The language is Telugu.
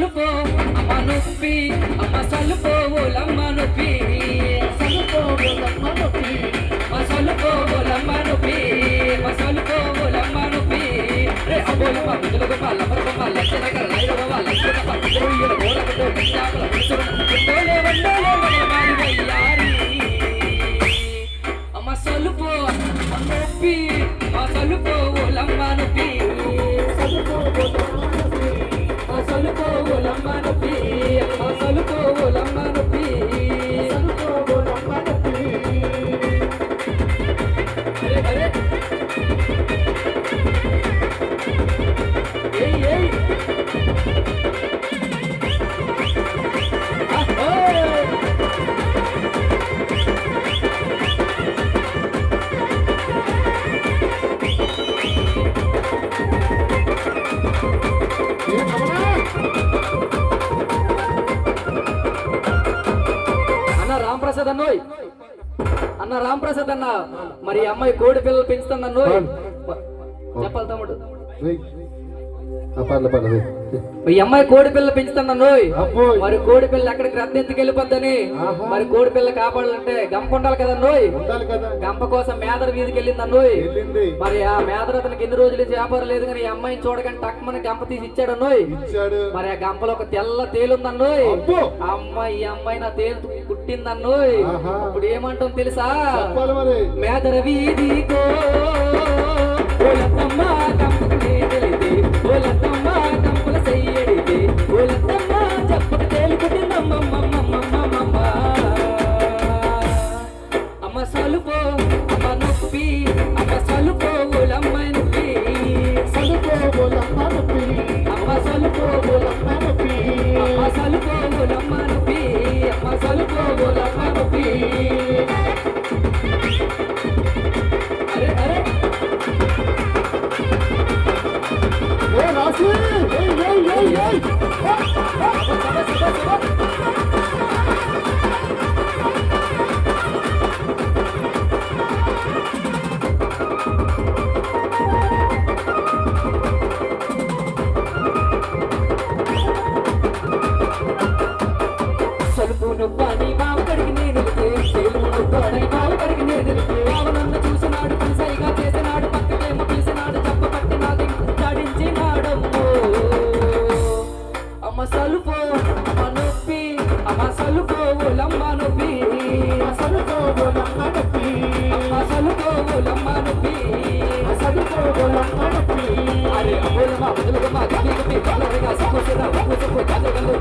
సలుపో అమ్మ నొప్పి అమ్మ సలుపో ఓలమ్మ నొప్పి సలుపో ఓలమ్మ నొప్పి అమ్మ సలుపో ఓలమ్మ నొప్పి అమ్మ సలుపో ఓలమ్మ నొప్పి రే అబోలమ్మ బిడ్డలకు పాల పరమ లక్షణ కరైరవ లక్షణ పట్టులో ఇయల గోలకతో బిడ్డల విసురు ఎండోలే వండోలే వనమారి వయ్యారి అమ్మ సలుపో అమ్మ నొప్పి అమ్మ సలుపో ఓలమ్మ నొప్పి సలుపో సలుకో ఓలమ్మ నొప్పి సలుకో ఓలమ్మ నొప్పి సలుకో ఓలమ్మ నొప్పి అరే ఏయ్ ఏయ్ రాంప్రసాద్ అన్నోయ్ అన్న రాంప్రసాద్ అన్న మరి అమ్మాయి కోడి పిల్లలు పెంచుతుంది అన్నోయ్ చెప్పాలి తమ్ముడు ఈ అమ్మాయి కోడి పిల్ల పెంచుతుంది అన్నోయ్ మరి కోడి పిల్ల ఎక్కడికి రద్దెత్తుకు వెళ్ళిపోద్దని మరి కోడి పిల్ల కాపాడాలంటే గంప ఉండాలి కదా అన్నోయ్ గంప కోసం మేదర వీధికి వెళ్ళింది అన్నోయ్ మరి ఆ మేదర అతనికి ఎన్ని రోజులు వ్యాపారం లేదు కానీ ఈ అమ్మాయిని చూడగానే టక్మని గంప తీసి ఇచ్చాడు అన్నోయ్ మరి ఆ గంపలో ఒక తెల్ల తేలుంది అన్నోయ్ ఈ అమ్మాయి నా తేలు పుట్టింది అన్నోయ్ ఇప్పుడు ఏమంటాం తెలుసా మేదర వీధికో కంపల చెయ్యడితే ఓలత్తమ్మ చెప్పక తేలిపుట్టిందమ్మ అమ్మ సలుపో అమ్మ నొప్పి అమ్మ సలుపో ఓలమ్మ నొప్పి సలుపో ఓలమ్మ నొప్పి అమ్మ సలుపో ఓలమ్మ నొప్పి అమ్మ సలుపో ఓలమ్మ నొప్పి అమ్మ సలుపో ఓలమ్మ నొప్పి అరే అరే సలుపును పని బావకడికి నేను తెలుగును పని బావకడికి నేను బావనన్న చూసినాడు పిలిసైగా చేసినాడు పక్కకేమో పిలిసినాడు చెప్పబట్టి నాది చాడించినాడమ్మో అమ్మ సలుపో అమ్మ నొప్పి అమ్మ సలుపో ఓలమ్మ నొప్పి సలుపో ఓలమ్మ నొప్పి అమ్మ సలుపో ఓలమ్మ నొప్పి సలుపో ఓలమ్మ నొప్పి అరే అబోలమ్మ బదులుగా మా గట్టి గట్టి కలరగా సపోసరా సపోసపో కాదగలు